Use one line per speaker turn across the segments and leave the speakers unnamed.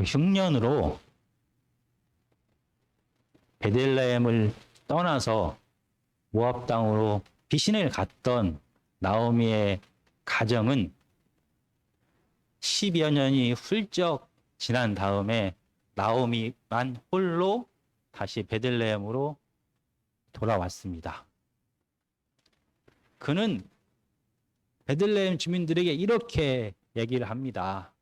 흉년으로 베들레헴을 떠나서 모압 땅으로 피신을 갔던 나오미의 가정은 10여 년이 훌쩍 지난 다음에 나오미만 홀로 다시 베들레헴으로 돌아왔습니다. 그는 베들레헴 주민들에게 이렇게 얘기를 합니다.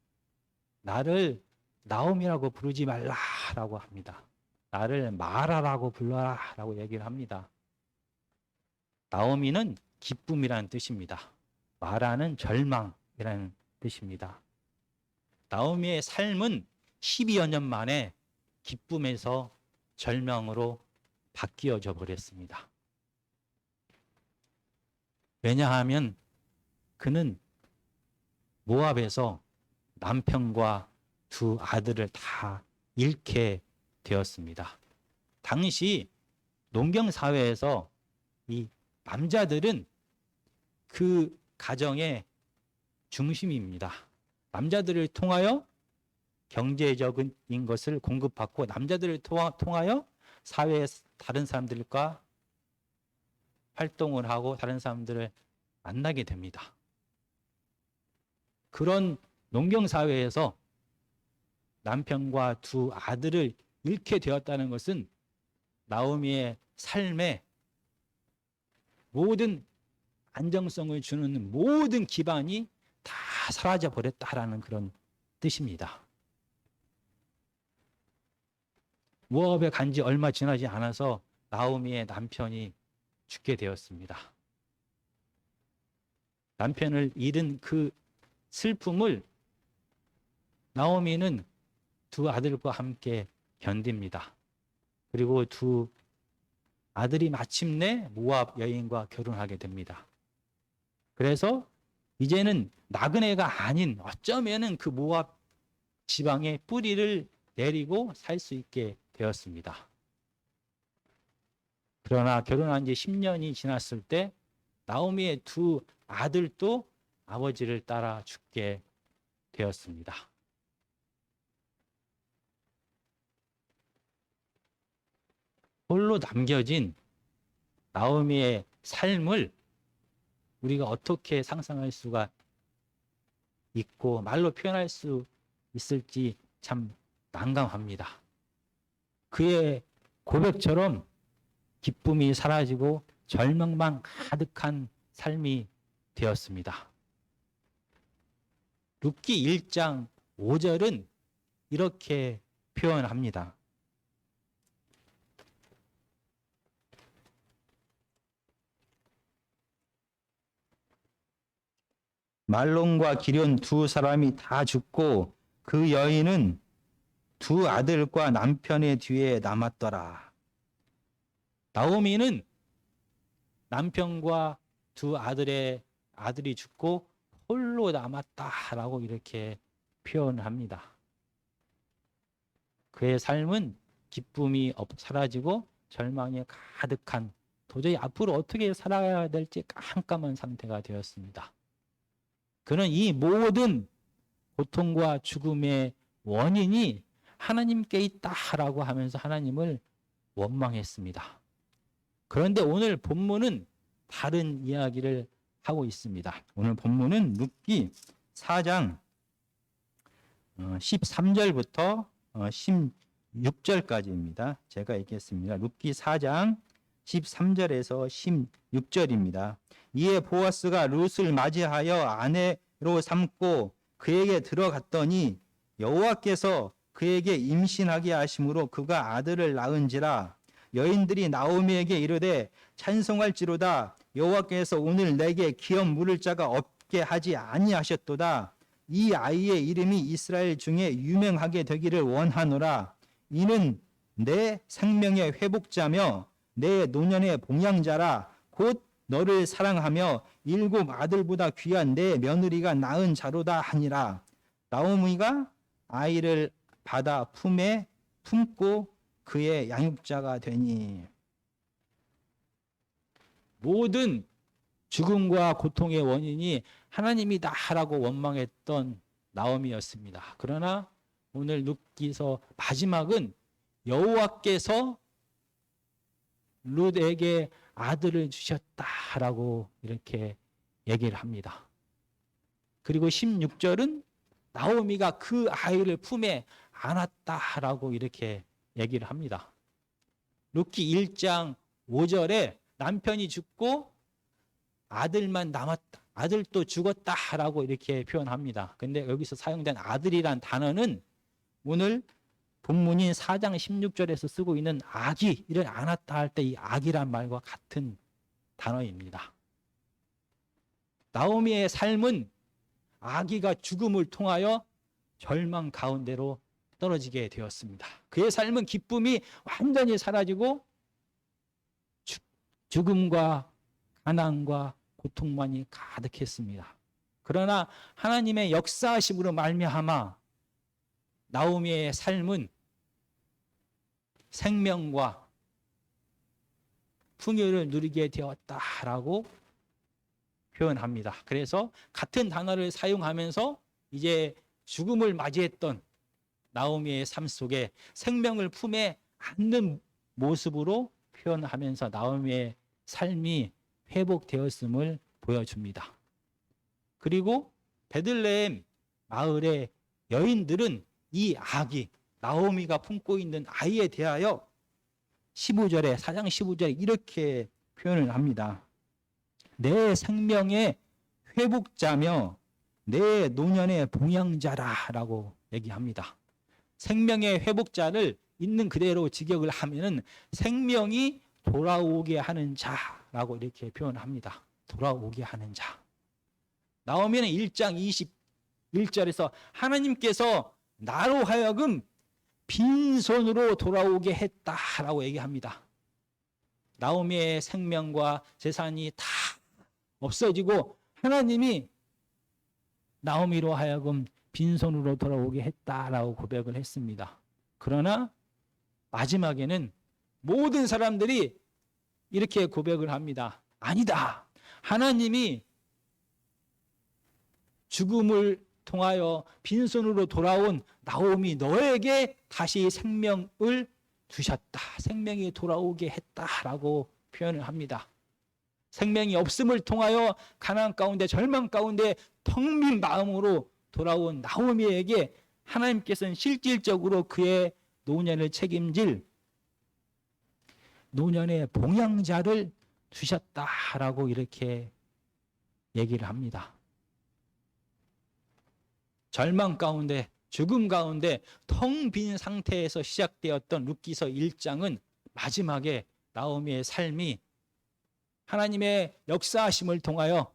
나를 나오미라고 부르지 말라라고 합니다. 나를 마라라고 불러라라고 얘기를 합니다. 나오미는 기쁨이라는 뜻입니다. 마라는 절망이라는 뜻입니다. 나오미의 삶은 12여 년 만에 기쁨에서 절망으로 바뀌어져 버렸습니다. 왜냐하면 그는 모압에서 남편과 두 아들을 다 잃게 되었습니다. 당시 농경사회에서 이 남자들은 그 가정의 중심입니다. 남자들을 통하여 경제적인 것을 공급받고 남자들을 통하여 사회의 다른 사람들과 활동을 하고 다른 사람들을 만나게 됩니다. 그런 농경사회에서 남편과 두 아들을 잃게 되었다는 것은 나오미의 삶에 모든 안정성을 주는 모든 기반이 다 사라져 버렸다라는 그런 뜻입니다. 모압에 간 지 얼마 지나지 않아서 나오미의 남편이 죽게 되었습니다. 남편을 잃은 그 슬픔을 나오미는 두 아들과 함께 견딥니다. 그리고 두 아들이 마침내 모압 여인과 결혼하게 됩니다. 그래서 이제는 나그네가 아닌 어쩌면은 그 모압 지방의 뿌리를 내리고 살 수 있게 되었습니다. 그러나 결혼한 지 10년이 지났을 때 나오미의 두 아들도 아버지를 따라 죽게 되었습니다. 홀로 남겨진 나오미의 삶을 우리가 어떻게 상상할 수가 있고 말로 표현할 수 있을지 참 난감합니다. 그의 고백처럼 기쁨이 사라지고 절망만 가득한 삶이 되었습니다. 룻기 1장 5절은 이렇게 표현합니다. 말론과 기럨 두 사람이 다 죽고 그 여인은 두 아들과 남편의 뒤에 남았더라. 나오미는 남편과 두 아들이 죽고 홀로 남았다라고 이렇게 표현합니다. 그의 삶은 기쁨이 사라지고 절망이 가득한 도저히 앞으로 어떻게 살아가야 될지 깜깜한 상태가 되었습니다. 그는 이 모든 고통과 죽음의 원인이 하나님께 있다라고 하면서 하나님을 원망했습니다. 그런데 오늘 본문은 다른 이야기를 하고 있습니다. 오늘 본문은 룻기 4장 13절부터 16절까지입니다. 제가 읽겠습니다. 룻기 4장 13절에서 16절입니다. 이에 보아스가 룻을 맞이하여 아내로 삼고 그에게 들어갔더니 여호와께서 그에게 임신하게 하심으로 그가 아들을 낳은지라. 여인들이 나오미에게 이르되 찬송할지로다. 여호와께서 오늘 내게 기업 물을 자가 없게 하지 아니하셨도다. 이 아이의 이름이 이스라엘 중에 유명하게 되기를 원하노라. 이는 내 생명의 회복자며 내 노년의 봉양자라. 곧 너를 사랑하며 7 아들보다 귀한 내 며느리가 낳은 자로다 하니라. 나오미가 아이를 받아 품에 품고 그의 양육자가 되니. 모든 죽음과 고통의 원인이 하나님이다라고 원망했던 나오미였습니다. 그러나 오늘 룻기서 마지막은 여호와께서 룻에게 아들을 주셨다라고 이렇게 얘기를 합니다. 그리고 16절은 나오미가 그 아이를 품에 안았다라고 이렇게 얘기를 합니다. 룻기 1장 5절에 남편이 죽고 아들만 남았다, 아들도 죽었다라고 이렇게 표현합니다. 근데 여기서 사용된 아들이란 단어는 오늘 본문인 4장 16절에서 쓰고 있는 아기를 안았다 할 때 이 아기란 말과 같은 단어입니다. 나오미의 삶은 아기가 죽음을 통하여 절망 가운데로 떨어지게 되었습니다. 그의 삶은 기쁨이 완전히 사라지고 죽음과 가난과 고통만이 가득했습니다. 그러나 하나님의 역사하심으로 말미암아 나오미의 삶은 생명과 풍요를 누리게 되었다라고 표현합니다. 그래서 같은 단어를 사용하면서 이제 죽음을 맞이했던 나오미의 삶 속에 생명을 품에 안는 모습으로 표현하면서 나오미의 삶이 회복되었음을 보여줍니다. 그리고 베들레헴 마을의 여인들은 이 아기, 나오미가 품고 있는 아이에 대하여 15절에 4장 15절에 이렇게 표현을 합니다. 내 생명의 회복자며 내 노년의 봉양자라라고 얘기합니다. 생명의 회복자를 있는 그대로 직역을 하면은 생명이 돌아오게 하는 자라고 이렇게 표현합니다. 돌아오게 하는 자. 나오미는 1장 21절에서 하나님께서 나로 하여금 빈손으로 돌아오게 했다라고 얘기합니다. 나오미의 생명과 재산이 다 없어지고 하나님이 나오미로 하여금 빈손으로 돌아오게 했다라고 고백을 했습니다. 그러나 마지막에는 모든 사람들이 이렇게 고백을 합니다. 아니다. 하나님이 죽음을 통하여 빈손으로 돌아온 나오미 너에게 다시 생명을 주셨다. 생명이 돌아오게 했다라고 표현을 합니다. 생명이 없음을 통하여 가난 가운데 절망 가운데 텅 빈 마음으로 돌아온 나오미에게 하나님께서는 실질적으로 그의 노년을 책임질 노년의 봉양자를 주셨다라고 이렇게 얘기를 합니다. 절망 가운데 죽음 가운데 텅 빈 상태에서 시작되었던 룻기서 1장은 마지막에 나오미의 삶이 하나님의 역사하심을 통하여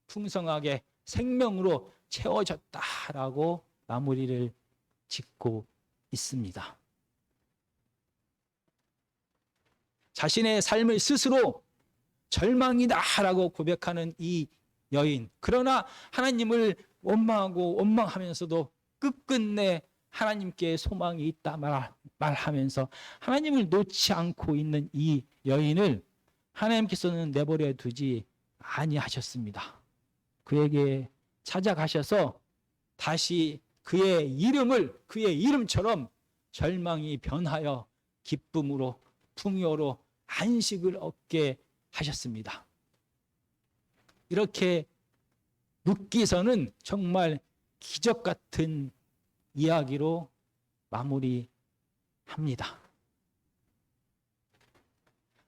풍성하게 생명으로 채워졌다라고 마무리를 짓고 있습니다. 자신의 삶을 스스로 절망이다라고 고백하는 이 여인. 그러나 하나님을 원망하면서도 끝끝내 하나님께 소망이 있다 말하면서 하나님을 놓지 않고 있는 이 여인을 하나님께서는 내버려 두지 아니하셨습니다. 그에게 찾아가셔서 다시 그의 이름처럼 절망이 변하여 기쁨으로 풍요로 안식을 얻게 하셨습니다. 이렇게 룻기서는 정말 기적 같은 이야기로 마무리합니다.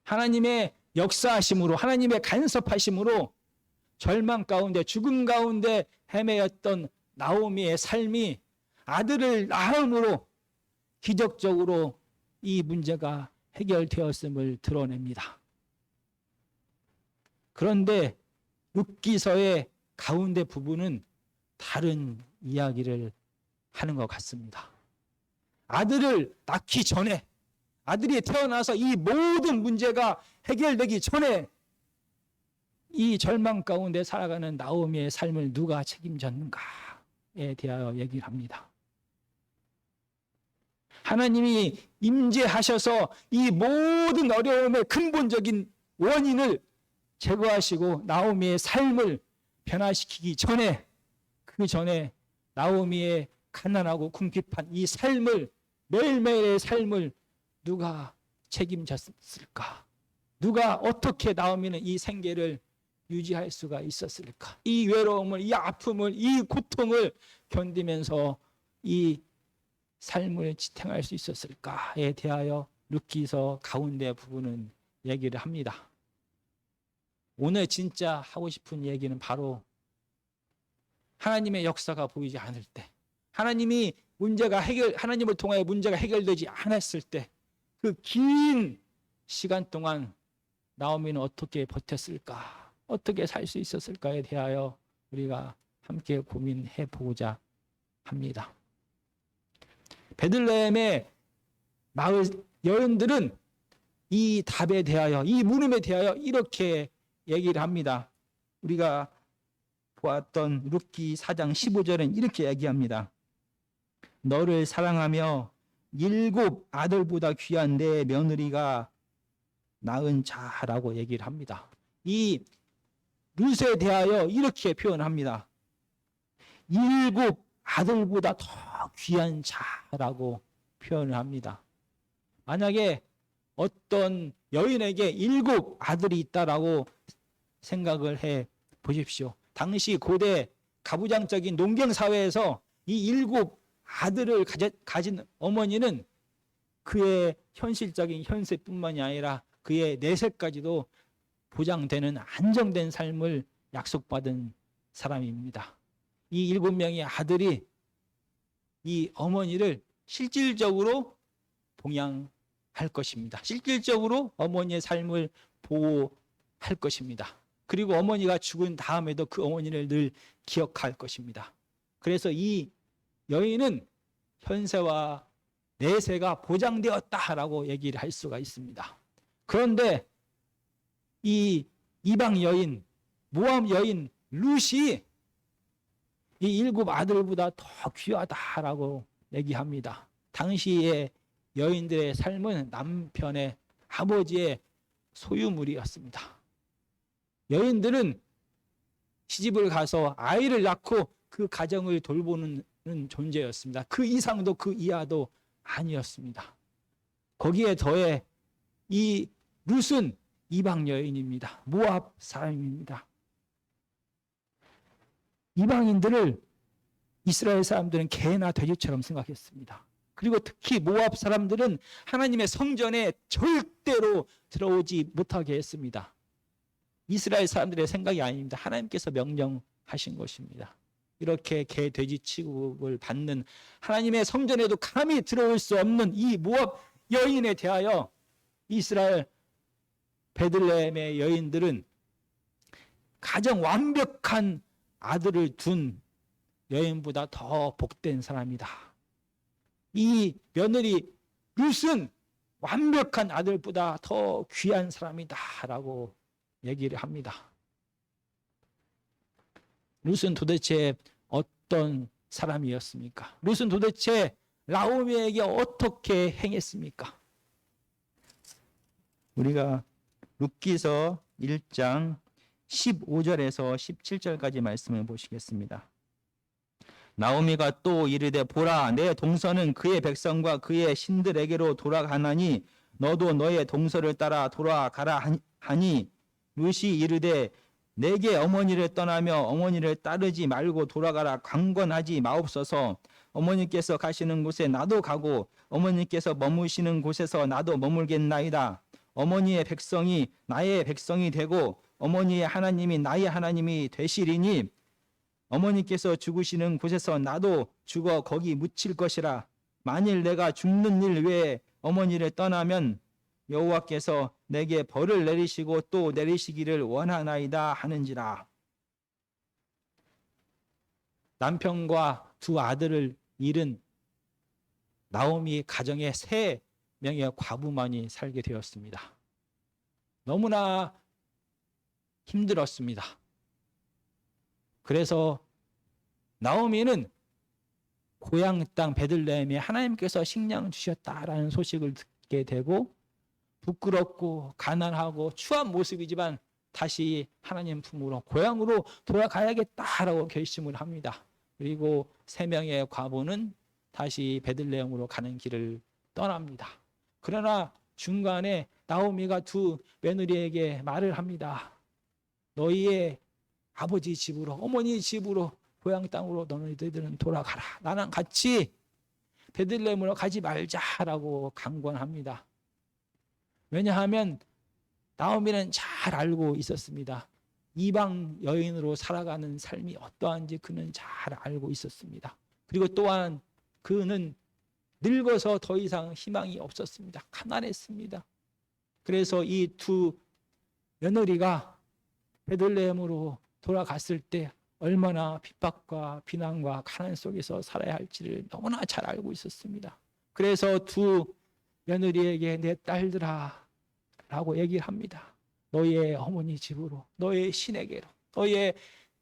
하나님의 역사하심으로, 하나님의 간섭하심으로 절망 가운데 죽음 가운데 헤매였던 나오미의 삶이 아들을 낳음으로 기적적으로 이 문제가 해결되었음을 드러냅니다. 그런데 룻기서의 가운데 부분은 다른 이야기를 하는 것 같습니다. 아들을 낳기 전에, 아들이 태어나서 이 모든 문제가 해결되기 전에 이 절망 가운데 살아가는 나오미의 삶을 누가 책임졌는가에 대하여 얘기를 합니다. 하나님이 임재하셔서 이 모든 어려움의 근본적인 원인을 제거하시고 나오미의 삶을 변화시키기 전에, 그 전에 나오미의 가난하고 궁핍한 이 삶을, 매일매일의 삶을 누가 책임졌을까? 누가 어떻게 나오미는 이 생계를 유지할 수가 있었을까? 이 외로움을, 이 아픔을, 이 고통을 견디면서 이 삶을 지탱할 수 있었을까에 대하여 룻기서 가운데 부분은 얘기를 합니다. 오늘 진짜 하고 싶은 얘기는 바로 하나님의 역사가 보이지 않을 때, 하나님이 하나님을 통하여 문제가 해결되지 않았을 때, 그 긴 시간 동안 나오미는 어떻게 버텼을까? 어떻게 살 수 있었을까에 대하여 우리가 함께 고민해 보고자 합니다. 베들레헴의 마을 여인들은 이 답에 대하여, 이 물음에 대하여 이렇게 얘기를 합니다. 우리가 보았던 룻기 4장 15절은 이렇게 얘기합니다. 너를 사랑하며 7 아들보다 귀한 내 며느리가 낳은 자라고 얘기를 합니다. 이 룻에 대하여 이렇게 표현합니다. 7 아들보다 더 귀한 자라고 표현을 합니다. 만약에 어떤 여인에게 7 아들이 있다라고 생각을 해 보십시오. 당시 고대 가부장적인 농경 사회에서 이 7 아들을 가진 어머니는 그의 현실적인 현세뿐만이 아니라 그의 내세까지도 보장되는 안정된 삶을 약속받은 사람입니다. 이 7명의 아들이 이 어머니를 실질적으로 봉양할 것입니다. 실질적으로 어머니의 삶을 보호할 것입니다. 그리고 어머니가 죽은 다음에도 그 어머니를 늘 기억할 것입니다. 그래서 이 여인은 현세와 내세가 보장되었다라고 얘기를 할 수가 있습니다. 그런데 이 이방 여인, 모압 여인 룻이 이 7 아들보다 더 귀하다라고 얘기합니다. 당시의 여인들의 삶은 남편의 아버지의 소유물이었습니다. 여인들은 시집을 가서 아이를 낳고 그 가정을 돌보는 존재였습니다. 그 이상도 그 이하도 아니었습니다. 거기에 더해 이 룻은 이방 여인입니다. 모압 사람입니다. 이방인들을 이스라엘 사람들은 개나 돼지처럼 생각했습니다. 그리고 특히 모압 사람들은 하나님의 성전에 절대로 들어오지 못하게 했습니다. 이스라엘 사람들의 생각이 아닙니다. 하나님께서 명령하신 것입니다. 이렇게 개, 돼지 취급을 받는 하나님의 성전에도 감히 들어올 수 없는 이 모압 여인에 대하여 이스라엘 베들레헴의 여인들은 가장 완벽한 아들을 둔 여인보다 더 복된 사람이다. 이 며느리 룻은 완벽한 아들보다 더 귀한 사람이다 라고 얘기를 합니다. 룻은 도대체 어떤 사람이었습니까? 룻은 도대체 나오미에게 어떻게 행했습니까? 우리가 룻기서 1장 15절에서 17절까지 말씀을 보시겠습니다. 나오미가 또 이르되 보라 내 동서는 그의 백성과 그의 신들에게로 돌아가나니 너도 너의 동서를 따라 돌아가라 하니 룻이 이르되 내게 어머니를 떠나며 어머니를 따르지 말고 돌아가라 강권하지 마옵소서. 어머니께서 가시는 곳에 나도 가고 어머니께서 머무시는 곳에서 나도 머물겠나이다. 어머니의 백성이 나의 백성이 되고 어머니의 하나님이 나의 하나님이 되시리니 어머니께서 죽으시는 곳에서 나도 죽어 거기 묻힐 것이라. 만일 내가 죽는 일 외에 어머니를 떠나면 여호와께서 내게 벌을 내리시고 또 내리시기를 원하나이다 하는지라. 남편과 2 아들을 잃은 나오미 가정에 3명의 과부만이 살게 되었습니다. 너무나 힘들었습니다. 그래서 나오미는 고향 땅 베들레헴에 하나님께서 식량 주셨다라는 소식을 듣게 되고 부끄럽고 가난하고 추한 모습이지만 다시 하나님 품으로 고향으로 돌아가야겠다라고 결심을 합니다. 그리고 3명의 과부는 다시 베들레헴으로 가는 길을 떠납니다. 그러나 중간에 나오미가 2 며느리에게 말을 합니다. 너희의 아버지 집으로, 어머니 집으로, 고향 땅으로 너희들은 돌아가라. 나랑 같이 베들레헴으로 가지 말자라고 강권합니다. 왜냐하면 나오미는 잘 알고 있었습니다. 이방 여인으로 살아가는 삶이 어떠한지 그는 잘 알고 있었습니다. 그리고 또한 그는 늙어서 더 이상 희망이 없었습니다. 가난했습니다. 그래서 이 2 며느리가 베들레헴으로 돌아갔을 때 얼마나 핍박과 비난과 가난 속에서 살아야 할지를 너무나 잘 알고 있었습니다. 그래서 2 며느리에게 내 딸들아 라고 얘기를 합니다. 너의 어머니 집으로, 너의 시내게로, 너의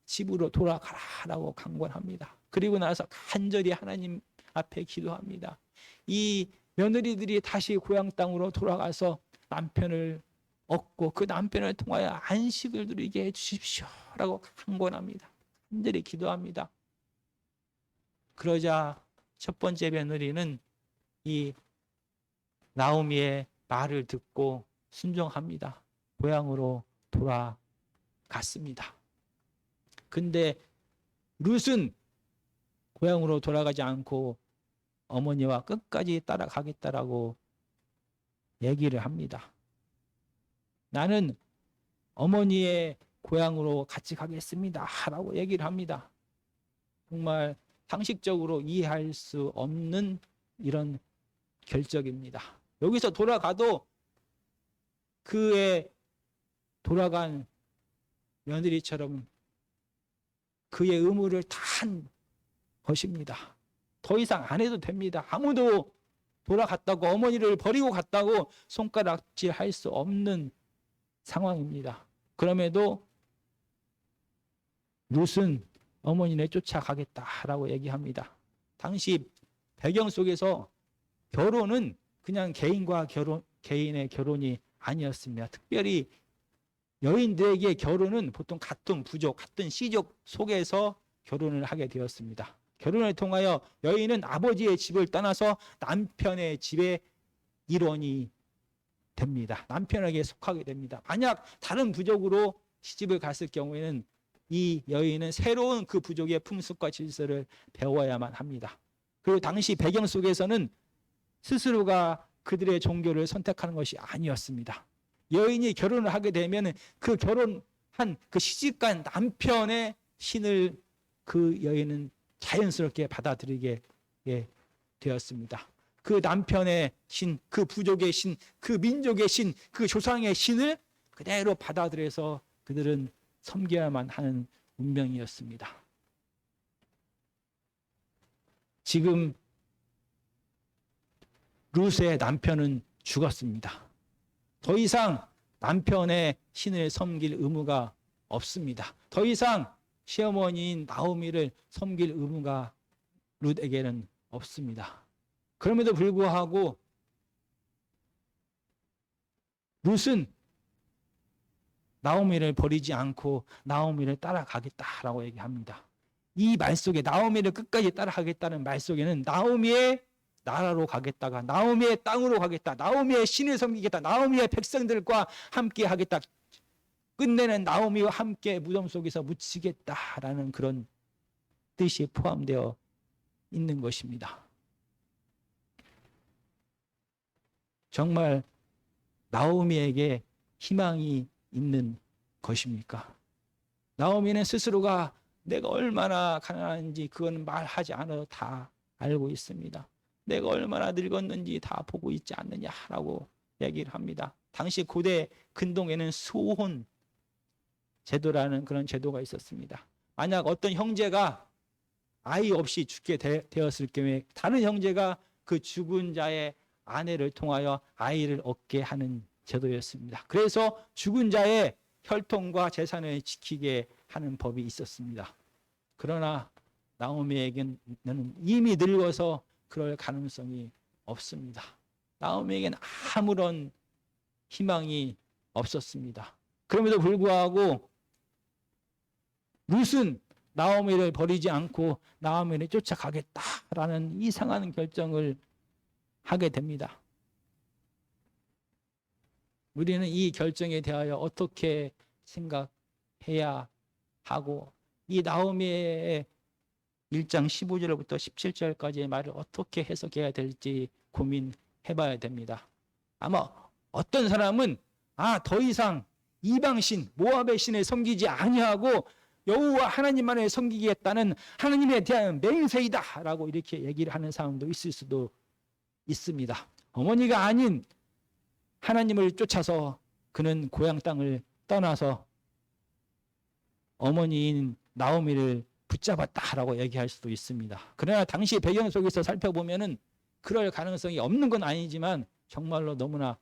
집으로 돌아가라 라고 강권합니다. 그리고 나서 간절히 하나님 앞에 기도합니다. 이 며느리들이 다시 고향 땅으로 돌아가서 남편을 얻고 그 남편을 통하여 안식을 누리게 해주십시오 라고 강권합니다. 간절히 기도합니다. 그러자 첫 번째 며느리는 이 나오미의 말을 듣고 순종합니다. 고향으로 돌아갔습니다. 근데 룻은 고향으로 돌아가지 않고 어머니와 끝까지 따라가겠다라고 얘기를 합니다. 나는 어머니의 고향으로 같이 가겠습니다 라고 얘기를 합니다. 정말 상식적으로 이해할 수 없는 이런 결정입니다. 여기서 돌아가도 그의 돌아간 며느리처럼 그의 의무를 다 한 것입니다. 더 이상 안 해도 됩니다. 아무도 돌아갔다고, 어머니를 버리고 갔다고 손가락질 할 수 없는 상황입니다. 그럼에도 룻은 어머니를 쫓아가겠다라고 얘기합니다. 당시 배경 속에서 결혼은 그냥 개인의 결혼이 아니었습니다. 특별히 여인들에게 결혼은 보통 같은 부족, 같은 씨족 속에서 결혼을 하게 되었습니다. 결혼을 통하여 여인은 아버지의 집을 떠나서 남편의 집의 일원이 됩니다. 남편에게 속하게 됩니다. 만약 다른 부족으로 시집을 갔을 경우에는 이 여인은 새로운 그 부족의 풍습과 질서를 배워야만 합니다. 그리고 당시 배경 속에서는 스스로가 그들의 종교를 선택하는 것이 아니었습니다. 여인이 결혼을 하게 되면 그 결혼한 그 시집간 남편의 신을 그 여인은 자연스럽게 받아들이게 되었습니다. 그 남편의 신, 그 부족의 신, 그 민족의 신, 그 조상의 신을 그대로 받아들여서 그들은 섬겨야만 하는 운명이었습니다. 지금 룻의 남편은 죽었습니다. 더 이상 남편의 신을 섬길 의무가 없습니다. 더 이상 시어머니인 나오미를 섬길 의무가 룻에게는 없습니다. 그럼에도 불구하고 룻은 나오미를 버리지 않고 나오미를 따라가겠다라고 얘기합니다. 이 말 속에 나오미를 끝까지 따라가겠다는 말 속에는 나오미의 나라로 가겠다가 나오미의 땅으로 가겠다, 나오미의 신을 섬기겠다, 나오미의 백성들과 함께 하겠다, 끝내는 나오미와 함께 무덤 속에서 묻히겠다라는 그런 뜻이 포함되어 있는 것입니다. 정말 나오미에게 희망이 있는 것입니까? 나오미는 스스로가 내가 얼마나 가난한지 그건 말하지 않아도 다 알고 있습니다. 내가 얼마나 늙었는지 다 보고 있지 않느냐라고 얘기를 합니다. 당시 고대 근동에는 소혼 제도라는 그런 제도가 있었습니다. 만약 어떤 형제가 아이 없이 죽게 되었을 경우에 다른 형제가 그 죽은 자의 아내를 통하여 아이를 얻게 하는 제도였습니다. 그래서 죽은 자의 혈통과 재산을 지키게 하는 법이 있었습니다. 그러나 나오미에게는 이미 늙어서 그럴 가능성이 없습니다. 나오미에게는 아무런 희망이 없었습니다. 그럼에도 불구하고 룻은
나오미를 버리지 않고 나오미를 쫓아가겠다라는 이상한 결정을 하게 됩니다. 우리는 이 결정에 대하여 어떻게 생각해야 하고 이 나오미의 1장 15절부터 17절까지의 말을 어떻게 해석해야 될지 고민해봐야 됩니다. 아마 어떤 사람은 더 이상 이방신 모압의 신을 섬기지 아니하고 여호와 하나님만을 섬기겠다는 하나님에 대한 맹세이다 라고 이렇게 얘기를 하는 사람도 있을 수도 있습니다. 어머니가 아닌 하나님을 쫓아서 그는 고향 땅을 떠나서 어머니인 나오미를 붙잡았다라고 얘기할 수도 있습니다. 그러나 당시 배경 속에서 살펴보면은 그럴 가능성이 없는 건 아니지만 정말로 너무나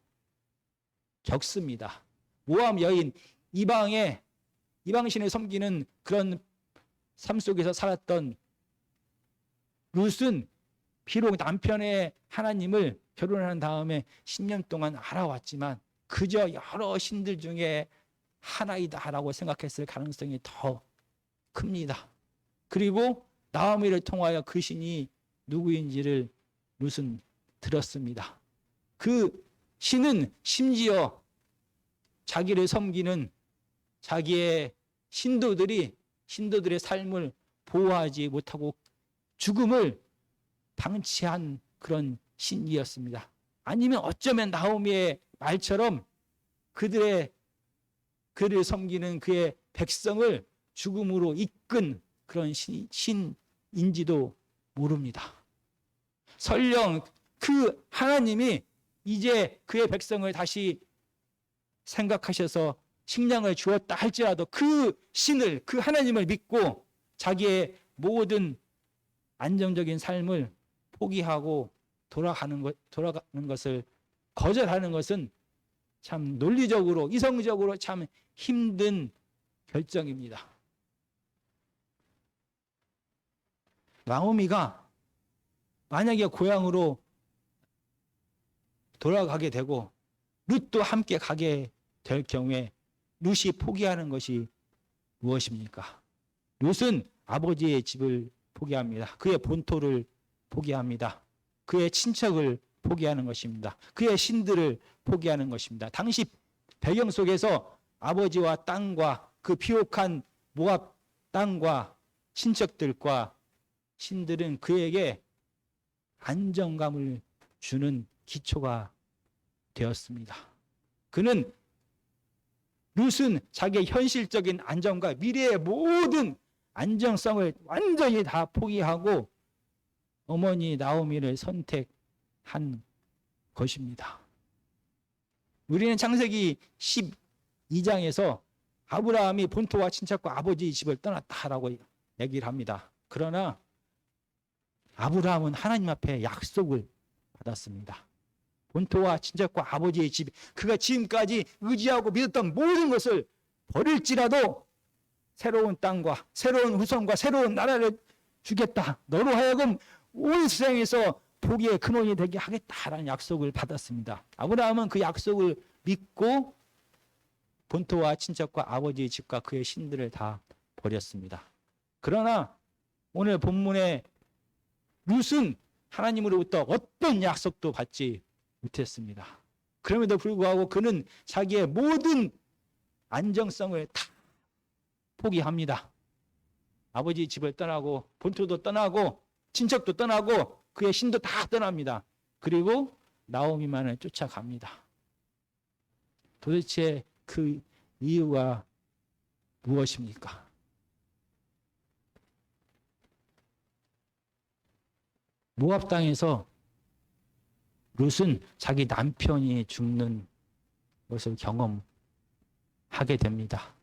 적습니다. 모압 여인 이방신을 섬기는 그런 삶 속에서 살았던 룻은 비록 남편의 하나님을 결혼한 다음에 10년 동안 알아왔지만 그저 여러 신들 중에 하나이다라고 생각했을 가능성이 더 큽니다. 그리고 나오미를 통하여 그 신이 누구인지를 룻은 들었습니다. 그 신은 심지어 자기를 섬기는 자기의 신도들의 삶을 보호하지 못하고 죽음을 방치한 그런 신이었습니다. 아니면 어쩌면 나오미의 말처럼 그를 섬기는 그의 백성을 죽음으로 이끈 그런 신인지도 모릅니다. 설령 그 하나님이 이제 그의 백성을 다시 생각하셔서 식량을 주었다 할지라도 그 신을, 그 하나님을 믿고 자기의 모든 안정적인 삶을 포기하고 돌아가는 것을 거절하는 것은 참 논리적으로, 이성적으로 참 힘든 결정입니다. 나오미가 만약에 고향으로 돌아가게 되고 룻도 함께 가게 될 경우에 룻이 포기하는 것이 무엇입니까? 룻은 아버지의 집을 포기합니다. 그의 본토를 포기합니다. 그의 친척을 포기하는 것입니다. 그의 신들을 포기하는 것입니다. 당시 배경 속에서 아버지와 땅과 그 비옥한 모압 땅과 친척들과 신들은 그에게 안정감을 주는 기초가 되었습니다. 룻은 자기의 현실적인 안정과 미래의 모든 안정성을 완전히 다 포기하고 어머니 나오미를 선택한 것입니다. 우리는 창세기 12장에서 아브라함이 본토와 친척과 아버지의 집을 떠났다라고 얘기를 합니다. 그러나 아브라함은 하나님 앞에 약속을 받았습니다. 본토와 친척과 아버지의 집, 그가 지금까지 의지하고 믿었던 모든 것을 버릴지라도 새로운 땅과 새로운 후손과 새로운 나라를 주겠다. 너로 하여금 온 세상에서 복의 근원이 되게 하겠다라는 약속을 받았습니다. 아브라함은 그 약속을 믿고 본토와 친척과 아버지의 집과 그의 신들을 다 버렸습니다. 그러나 오늘 본문의 룻은 하나님으로부터 어떤 약속도 받지 못했습니다. 그럼에도 불구하고 그는 자기의 모든 안정성을 다 포기합니다. 아버지 집을 떠나고 본토도 떠나고 친척도 떠나고 그의 신도 다 떠납니다. 그리고 나오미만을 쫓아갑니다. 도대체 그 이유가 무엇입니까? 모압 땅에서 룻은 자기 남편이 죽는 것을 경험하게 됩니다.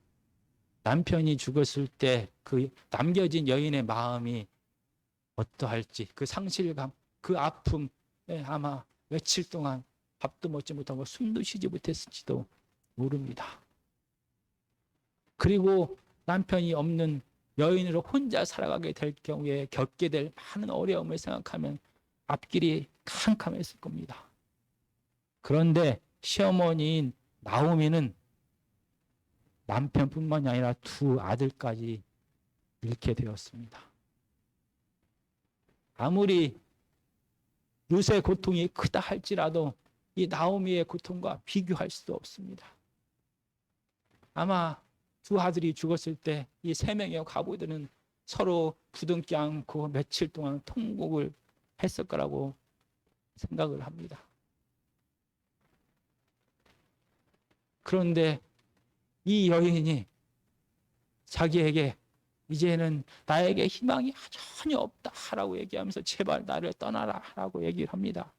남편이 죽었을 때 그 남겨진 여인의 마음이 어떠할지, 그 상실감, 그 아픔에 아마 며칠 동안 밥도 먹지 못하고 숨도 쉬지 못했을지도 모릅니다. 그리고 남편이 없는 여인으로 혼자 살아가게 될 경우에 겪게 될 많은 어려움을 생각하면 앞길이 캄캄했을 겁니다. 그런데 시어머니인 나오미는 남편뿐만이 아니라 두 아들까지 잃게 되었습니다. 아무리 룻의 고통이 크다 할지라도 이 나오미의 고통과 비교할 수 없습니다. 아마 두 아들이 죽었을 때 이 세 명의 과부들은 서로 부둥켜 안고 며칠 동안 통곡을 했을 거라고 생각을 합니다. 그런데 이 여인이 자기에게 이제는 나에게 희망이 전혀 없다라고 얘기하면서 제발 나를 떠나라라고 얘기를 합니다.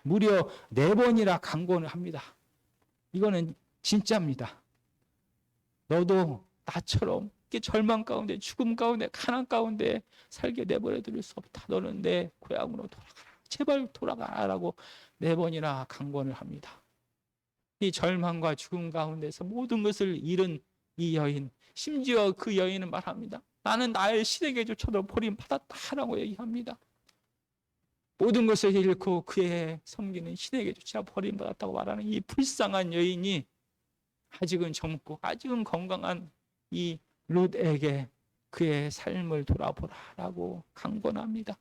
무려 4번이나 강권을 합니다. 이거는 진짜입니다. 너도 나처럼 절망 가운데, 죽음 가운데, 가난 가운데 살게 내버려 둘 수 없다. 너는 내 고향으로 돌아가라. 제발 돌아가라고 4번이나 강권을 합니다. 이 절망과 죽음 가운데서 모든 것을 잃은 이 여인, 심지어 그 여인은 말합니다. 나는 나의 신에게조차도 버림받았다라고 얘기합니다. 모든 것을 잃고 그의 섬기는 신에게조차 버림받았다고 말하는 이 불쌍한 여인이 아직은 젊고 아직은 건강한 이 룻에게 그의 삶을 돌아보라라고 강권합니다.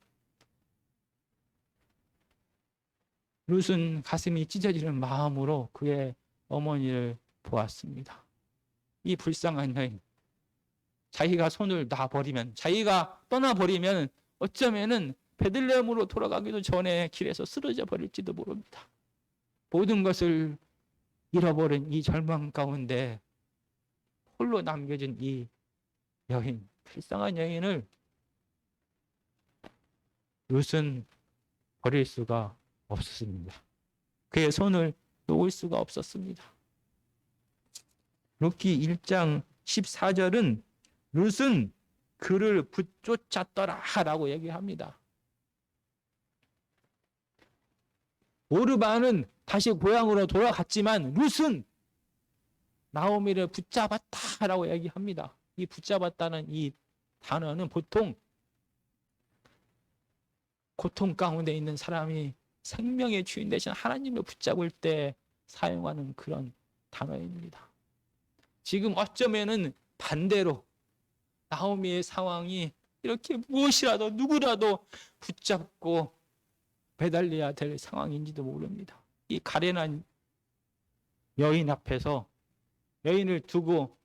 룻은 가슴이 찢어지는 마음으로 그의 어머니를 보았습니다. 이 불쌍한 여인, 자기가 손을 놔버리면, 자기가 떠나버리면 어쩌면은 베들레헴으로 돌아가기도 전에 길에서 쓰러져 버릴지도 모릅니다. 모든 것을 잃어버린 이 절망 가운데 홀로 남겨진 이 여인, 불쌍한 여인을 룻은 버릴 수가 없었습니다. 그의 손을 놓을 수가 없었습니다. 룻기 1장 14절은 룻은 그를 붙쫓았더라라고 얘기합니다. 오르바는 다시 고향으로 돌아갔지만 룻은 나오미를 붙잡았다라고 얘기합니다. 이 붙잡았다는 이 단어는 보통 고통 가운데 있는 사람이 생명의 주인 대신 하나님을 붙잡을 때 사용하는 그런 단어입니다. 지금 어쩌면은 반대로 나오미의 상황이 이렇게 무엇이라도 누구라도 붙잡고 매달려야 될 상황인지도 모릅니다. 이 가련한 여인 앞에서 여인을 두고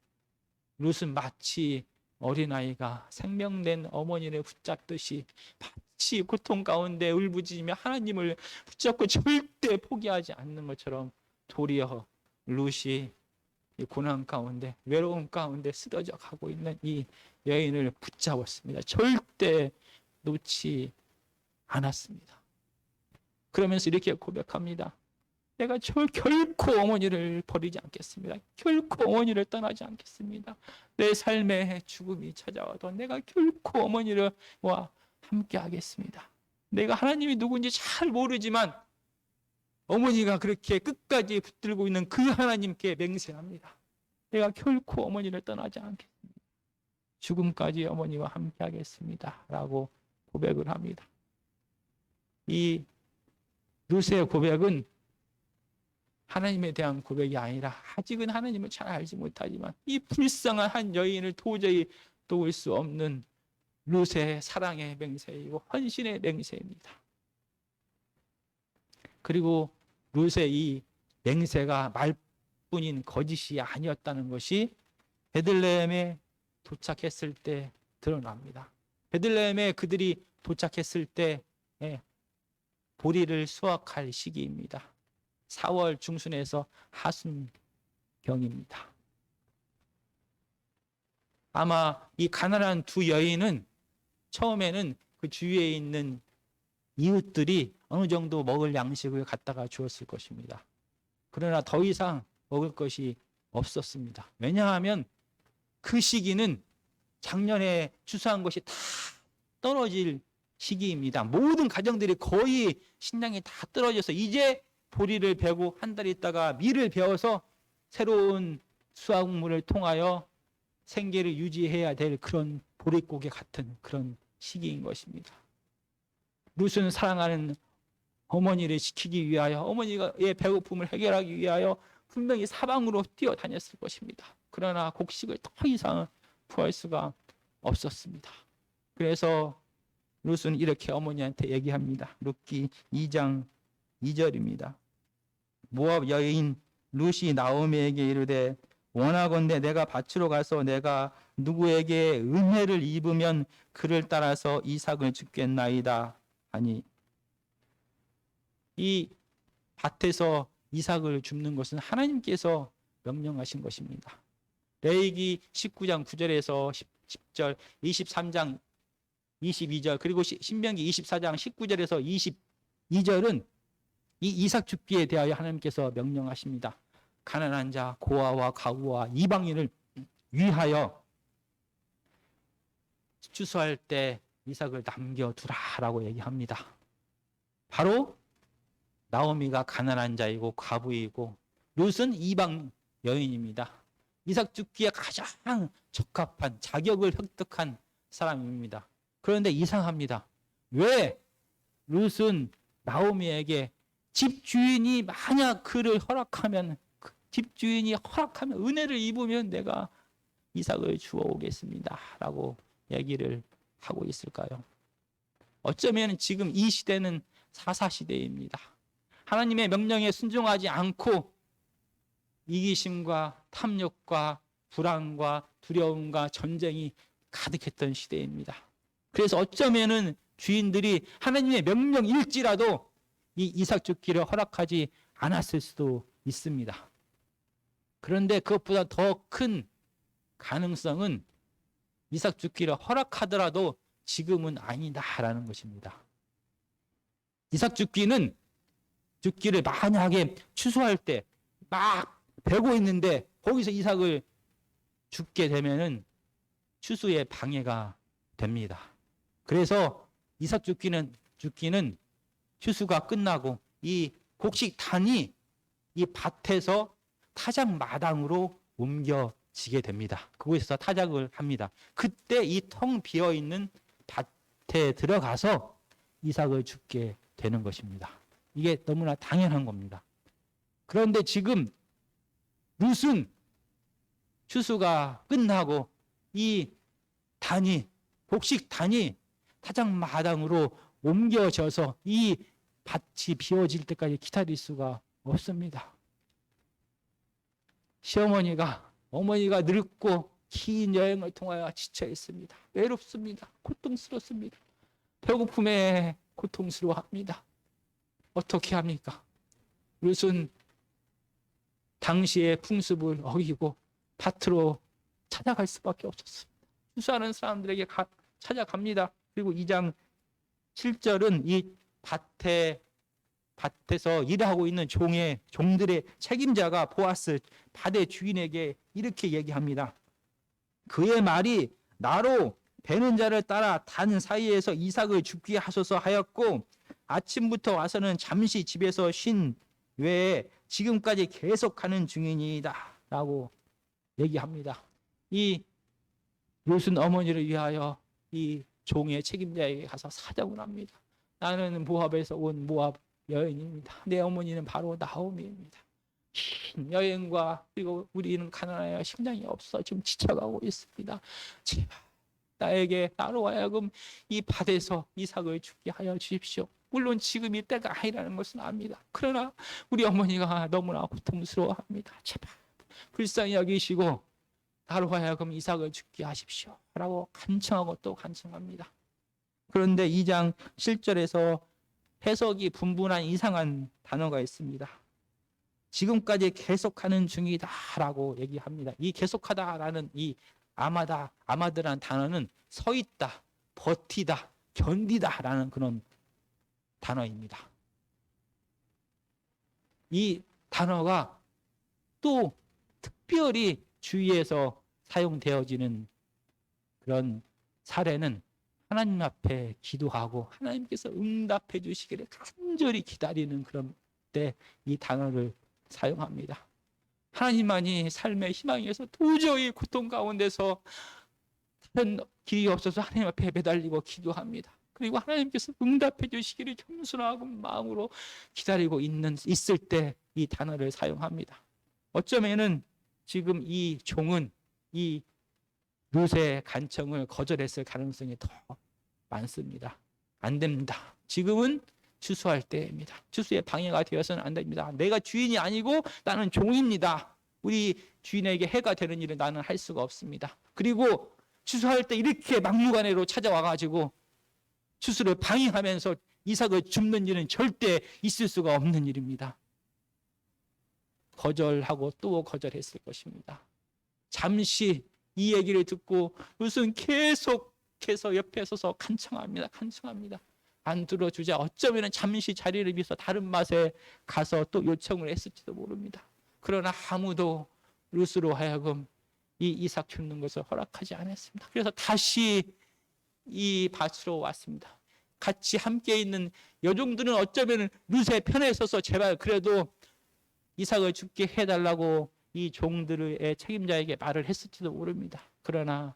룻은 마치 어린아이가 생명된 어머니를 붙잡듯이 마치 고통 가운데 울부짖으며 하나님을 붙잡고 절대 포기하지 않는 것처럼 도리어 룻이 이 고난 가운데, 외로움 가운데 쓰러져 가고 있는 이 여인을 붙잡았습니다. 절대 놓지 않았습니다. 그러면서 이렇게 고백합니다. 내가 결코 어머니를 버리지 않겠습니다. 결코 어머니를 떠나지 않겠습니다. 내 삶에 죽음이 찾아와도 내가 결코 어머니와 함께 하겠습니다. 내가 하나님이 누군지 잘 모르지만 어머니가 그렇게 끝까지 붙들고 있는 그 하나님께 맹세합니다. 내가 결코 어머니를 떠나지 않겠습니다. 죽음까지 어머니와 함께 하겠습니다. 라고 고백을 합니다. 이 룻의 고백은 하나님에 대한 고백이 아니라 아직은 하나님을 잘 알지 못하지만 이 불쌍한 한 여인을 도저히 도울 수 없는 룻의 사랑의 맹세이고 헌신의 맹세입니다. 그리고 룻의 이 맹세가 말뿐인 거짓이 아니었다는 것이 베들레헴에 도착했을 때 드러납니다. 베들레헴에 그들이 도착했을 때 보리를 수확할 시기입니다. 4월 중순에서 하순경입니다. 아마 이 가난한 두 여인은 처음에는 그 주위에 있는 이웃들이 어느 정도 먹을 양식을 갖다가 주었을 것입니다. 그러나 더 이상 먹을 것이 없었습니다. 왜냐하면 그 시기는 작년에 추수한 것이 다 떨어질 시기입니다. 모든 가정들이 거의 식량이 다 떨어져서 이제 보리를 베고 한 달 있다가 밀을 베어서 새로운 수확물을 통하여 생계를 유지해야 될 그런 보릿고개 같은 그런 시기인 것입니다. 룻은 사랑하는 어머니를 지키기 위하여, 어머니의 배고픔을 해결하기 위하여 분명히 사방으로 뛰어다녔을 것입니다. 그러나 곡식을 더 이상 구할 수가 없었습니다. 그래서 룻은 이렇게 어머니한테 얘기합니다. 룻기 2장 2절입니다. 모압 여인 룻이 나오미에게 이르되 원하건대 내가 밭으로 가서 내가 누구에게 은혜를 입으면 그를 따라서 이삭을 주겠나이다 하니, 이 밭에서 이삭을 줍는 것은 하나님께서 명령하신 것입니다. 레위기 19장 9절에서 10절, 23장 22절, 그리고 신명기 24장 19절에서 22절은 이 이삭 줍기에 대하여 하나님께서 명령하십니다. 가난한 자, 고아와 가우와 이방인을 위하여 추수할 때 이삭을 남겨두라라고 얘기합니다. 바로 나오미가 가난한 자이고 과부이고 룻은 이방 여인입니다. 이삭 줍기에 가장 적합한 자격을 획득한 사람입니다. 그런데 이상합니다. 왜 룻은 나오미에게 집주인이 만약 그를 허락하면, 집주인이 허락하면 은혜를 입으면 내가 이삭을 주어 오겠습니다 라고 얘기를 하고 있을까요? 어쩌면 지금 이 시대는 사사시대입니다. 하나님의 명령에 순종하지 않고 이기심과 탐욕과 불안과 두려움과 전쟁이 가득했던 시대입니다. 그래서 어쩌면은 주인들이 하나님의 명령일지라도 이 이삭 줍기를 허락하지 않았을 수도 있습니다. 그런데 그것보다 더 큰 가능성은 이삭 줍기를 허락하더라도 지금은 아니다라는 것입니다. 이삭 줍기를 만약에 추수할 때 막 베고 있는데 거기서 이삭을 줍게 되면은 추수에 방해가 됩니다. 그래서 이삭 줍기는 추수가 끝나고 이 곡식단이 이 밭에서 타작 마당으로 옮겨지게 됩니다. 그곳에서 타작을 합니다. 그때 이 텅 비어 있는 밭에 들어가서 이삭을 줍게 되는 것입니다. 이게 너무나 당연한 겁니다. 그런데 지금 룻은 추수가 끝나고 이 곡식단이 타작 마당으로 옮겨져서 이 밭이 비워질 때까지 기다릴 수가 없습니다. 어머니가 늙고 긴 여행을 통하여 지쳐 있습니다. 외롭습니다. 고통스럽습니다. 배고픔에 고통스러워합니다. 어떻게 합니까? 룻은 당시의 풍습을 어기고 밭으로 찾아갈 수밖에 없었습니다. 추수하는 사람들에게 찾아갑니다. 그리고 2장 7절은 이 밭에서 일하고 있는 종들의 책임자가 보아스 밭의 주인에게 이렇게 얘기합니다. 그의 말이 나로 베는 자를 따라 단 사이에서 이삭을 줍게 하소서 하였고 아침부터 와서는 잠시 집에서 쉰 외에 지금까지 계속하는 중이니이다 라고 얘기합니다. 이 룻은 어머니를 위하여 이 종의 책임자에게 가서 사정을 합니다. 나는 모압에서 온 모압 여인입니다. 내 어머니는 바로 나오미입니다. 긴 여행과 그리고 우리는 가난하여 식량이 없어 지금 지쳐가고 있습니다. 제발 나로 하여금 이 밭에서 이삭을 죽게 하여 주십시오. 물론 지금이 때가 아니라는 것은 압니다. 그러나 우리 어머니가 너무나 고통스러워합니다. 제발 불쌍히 여기시고 나로 하여금 이삭을 죽게 하십시오 라고 간청하고 또 간청합니다. 그런데 2장 7절에서 해석이 분분한 이상한 단어가 있습니다. 지금까지 계속하는 중이다 라고 얘기합니다. 이 계속하다라는 이 아마드라는 단어는 서 있다, 버티다, 견디다 라는 그런 단어입니다. 이 단어가 또 특별히 주위에서 사용되어지는 그런 사례는 하나님 앞에 기도하고 하나님께서 응답해 주시기를 간절히 기다리는 그런 때 이 단어를 사용합니다. 하나님만이 삶의 희망에서 도저히 고통 가운데서 다른 길이 없어서 하나님 앞에 매달리고 기도합니다. 그리고 하나님께서 응답해 주시기를 겸손하고 마음으로 기다리고 있을 때 이 단어를 사용합니다. 어쩌면은 지금 이 종은 이 룻의 간청을 거절했을 가능성이 더 많습니다. 안 됩니다. 지금은 추수할 때입니다. 추수에 방해가 되어서는 안 됩니다. 내가 주인이 아니고 나는 종입니다. 우리 주인에게 해가 되는 일은 나는 할 수가 없습니다. 그리고 추수할 때 이렇게 막무가내로 찾아와가지고 추수를 방해하면서 이삭을 줍는 일은 절대 있을 수가 없는 일입니다. 거절하고 또 거절했을 것입니다. 잠시 이 얘기를 듣고 룻은 계속해서 옆에 서서 간청합니다. 간청합니다. 안 들어주자 어쩌면 잠시 자리를 비워서 다른 맛에 가서 또 요청을 했을지도 모릅니다. 그러나 아무도 룻으로 하여금 이 이삭 줍는 것을 허락하지 않았습니다. 그래서 다시 이 밭으로 왔습니다. 같이 함께 있는 여종들은 어쩌면 룻의 편에 서서 제발 그래도 이삭을 죽게 해달라고 이 종들의 책임자에게 말을 했을지도 모릅니다. 그러나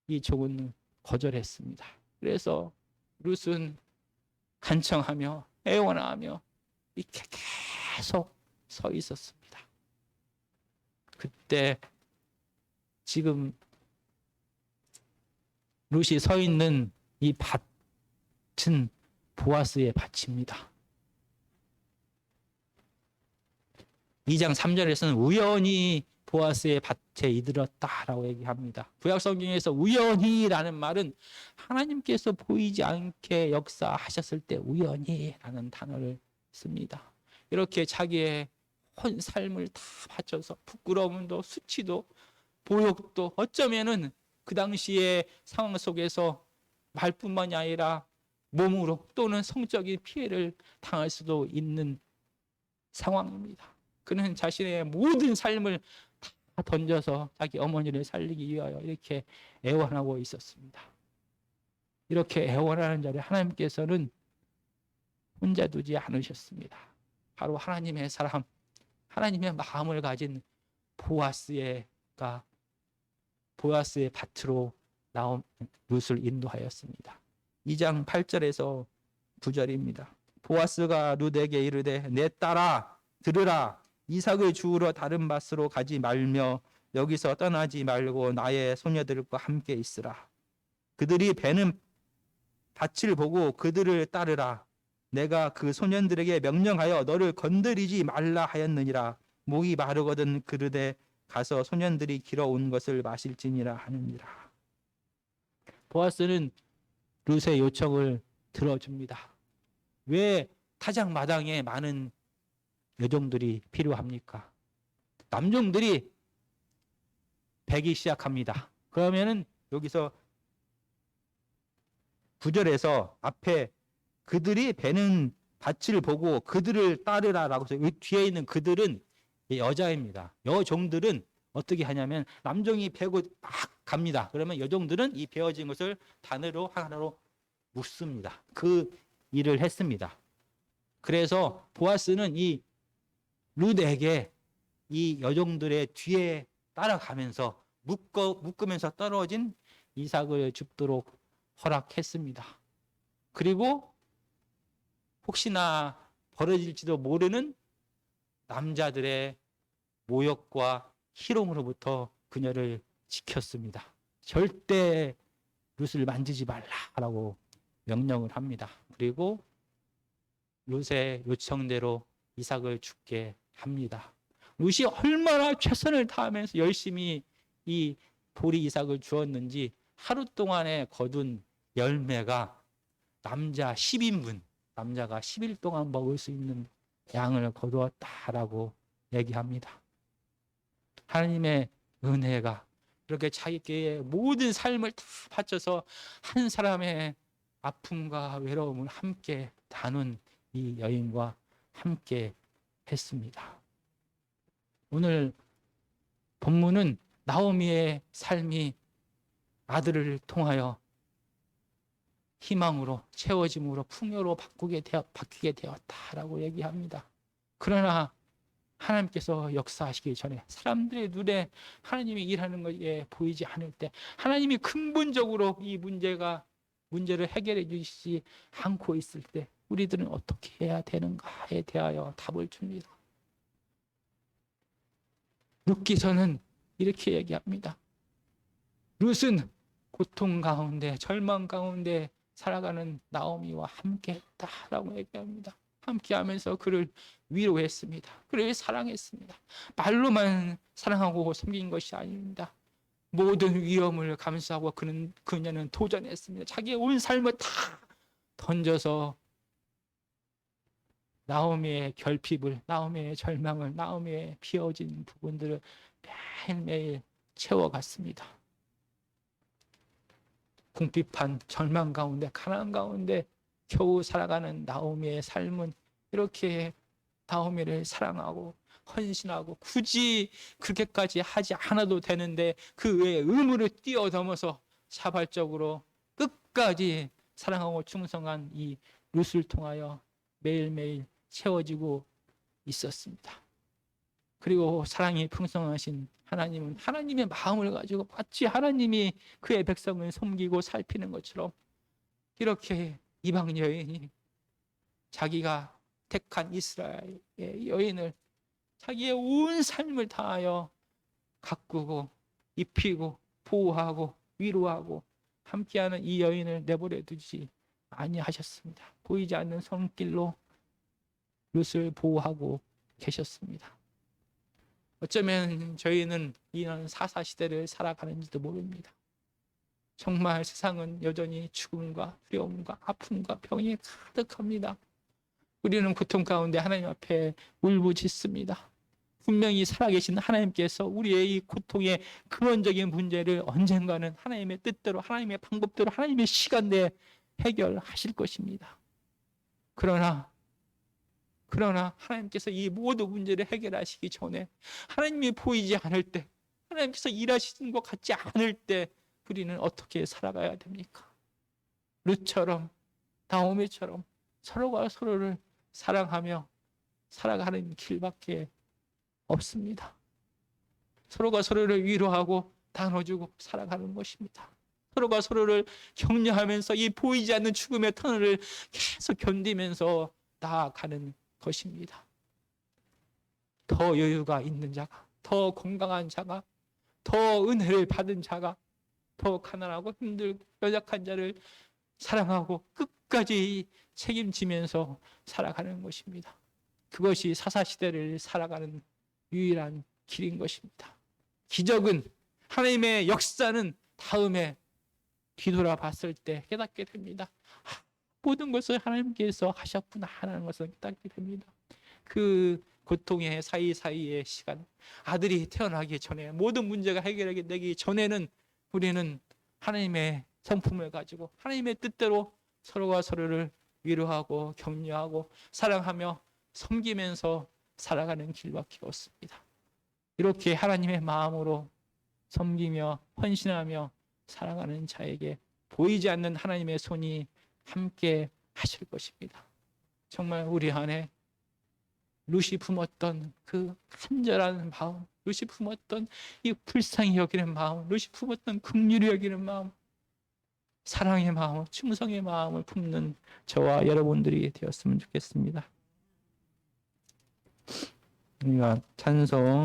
이 종은 거절했습니다. 그래서 룻은 간청하며 애원하며 이렇게 계속 서 있었습니다. 그때 지금 룻이 서 있는 이 밭은 보아스의 밭입니다. 2장 3절에서는 우연히 보아스의 밭에 이르렀다라고 얘기합니다. 구약 성경에서 우연히라는 말은 하나님께서 보이지 않게 역사하셨을 때 우연히라는 단어를 씁니다. 이렇게 자기의 온 삶을 다 바쳐서 부끄러움도 수치도 보욕도 어쩌면은 그 당시의 상황 속에서 말뿐만이 아니라 몸으로 또는 성적인 피해를 당할 수도 있는 상황입니다. 그는 자신의 모든 삶을 다 던져서 자기 어머니를 살리기 위하여 이렇게 애원하고 있었습니다. 이렇게 애원하는 자를 하나님께서는 혼자 두지 않으셨습니다. 바로 하나님의 사람, 하나님의 마음을 가진 보아스의 밭으로 나온 룻을 인도하였습니다. 2장 8절에서 9절입니다. 보아스가 룻에게 이르되 내 딸아 들으라 이삭을 주우러 다른 밭으로 가지 말며 여기서 떠나지 말고 나의 소녀들과 함께 있으라. 그들이 베는 밭을 보고 그들을 따르라. 내가 그 소년들에게 명령하여 너를 건드리지 말라 하였느니라. 목이 마르거든 그릇에 가서 소년들이 길어온 것을 마실지니라 하느니라. 보아스는 룻의 요청을 들어줍니다. 왜 타작마당에 많은 여종들이 필요합니까? 남종들이 베기 시작합니다. 그러면은 여기서 9절에서 앞에 그들이 베는 밭을 보고 그들을 따르라라고 해서 뒤에 있는 그들은 여자입니다. 여종들은 어떻게 하냐면 남종이 베고 막 갑니다. 그러면 여종들은 이 베어진 것을 단으로 하나로 묶습니다. 그 일을 했습니다. 그래서 보아스는 이 룻에게 이 여종들의 뒤에 따라가면서 묶으면서 떨어진 이삭을 줍도록 허락했습니다. 그리고 혹시나 벌어질지도 모르는 남자들의 모욕과 희롱으로부터 그녀를 지켰습니다. 절대 룻을 만지지 말라라고 명령을 합니다. 그리고 룻의 요청대로 이삭을 죽게 합니다. 룻이 얼마나 최선을 다하면서 열심히 이 보리 이삭을 주었는지 하루 동안에 거둔 열매가 남자 10인분, 남자가 10일 동안 먹을 수 있는 양을 거두었다라고 얘기합니다. 하나님의 은혜가 이렇게 자기의 모든 삶을 다 바쳐서 한 사람의 아픔과 외로움을 함께 나눈 이 여인과 함께 했습니다. 오늘 본문은 나오미의 삶이 아들을 통하여 희망으로 채워짐으로 풍요로 바뀌게 되었다라고 얘기합니다. 그러나 하나님께서 역사하시기 전에 사람들의 눈에 하나님이 일하는 것에 보이지 않을 때 하나님이 근본적으로 이 문제를 해결해 주시지 않고 있을 때 우리들은 어떻게 해야 되는가에 대하여 답을 줍니다. 룻기서는 이렇게 얘기합니다. 룻은 고통 가운데 절망 가운데 살아가는 나오미와 함께했다라고 얘기합니다. 함께하면서 그를 위로했습니다. 그를 사랑했습니다. 말로만 사랑하고 섬긴 것이 아닙니다. 모든 위험을 감수하고 그녀는 도전했습니다. 자기의 온 삶을 다 던져서 나오미의 결핍을, 나오미의 절망을, 나오미의 비어진 부분들을 매일매일 채워갔습니다. 궁핍한 절망 가운데, 가난 가운데 겨우 살아가는 나오미의 삶은 이렇게 나오미를 사랑하고 헌신하고 굳이 그렇게까지 하지 않아도 되는데 그 외의 의무를 뛰어넘어서 자발적으로 끝까지 사랑하고 충성한 이 룻을 통하여 매일매일 채워지고 있었습니다. 그리고 사랑이 풍성하신 하나님은 하나님의 마음을 가지고 마치 하나님이 그의 백성을 섬기고 살피는 것처럼 이렇게 이방 여인이 자기가 택한 이스라엘의 여인을 자기의 온 삶을 다하여 가꾸고 입히고 보호하고 위로하고 함께하는 이 여인을 내버려 두지 아니하셨습니다. 보이지 않는 손길로 룻을 보호하고 계셨습니다. 어쩌면 저희는 이런 사사시대를 살아가는지도 모릅니다. 정말 세상은 여전히 죽음과 두려움과 아픔과 병이 가득합니다. 우리는 고통 가운데 하나님 앞에 울부짖습니다. 분명히 살아계신 하나님께서 우리의 이 고통의 근원적인 문제를 언젠가는 하나님의 뜻대로, 하나님의 방법대로, 하나님의 시간 내에 해결하실 것입니다. 그러나 하나님께서 이 모든 문제를 해결하시기 전에 하나님이 보이지 않을 때, 하나님께서 일하시는 것 같지 않을 때 우리는 어떻게 살아가야 됩니까? 룻처럼, 나오미처럼 서로가 서로를 사랑하며 살아가는 길밖에 없습니다. 서로가 서로를 위로하고 나눠주고 살아가는 것입니다. 서로가 서로를 격려하면서 이 보이지 않는 죽음의 터널을 계속 견디면서 나아가는 것입니다. 더 여유가 있는 자가, 더 건강한 자가, 더 은혜를 받은 자가, 더 가난하고 힘들고 연약한 자를 사랑하고 끝까지 책임지면서 살아가는 것입니다. 그것이 사사시대를 살아가는 유일한 길인 것입니다. 기적은, 하나님의 역사는 다음에 뒤돌아봤을 때 깨닫게 됩니다. 모든 것을 하나님께서 하셨구나 하는 것을 깨닫게 됩니다. 그 고통의 사이사이의 시간, 아들이 태어나기 전에, 모든 문제가 해결되기 전에는 우리는 하나님의 성품을 가지고 하나님의 뜻대로 서로가 서로를 위로하고 격려하고 사랑하며 섬기면서 살아가는 길밖에 없습니다. 이렇게 하나님의 마음으로 섬기며 헌신하며 살아가는 자에게 보이지 않는 하나님의 손이 함께 하실 것입니다. 정말 우리 안에 룻이 품었던 그 간절한 마음, 룻이 품었던 이 불쌍히 여기는 마음, 룻이 품었던 긍휼히 여기는 마음, 사랑의 마음, 충성의 마음을 품는 저와 여러분들이 되었으면 좋겠습니다. 우리가 찬송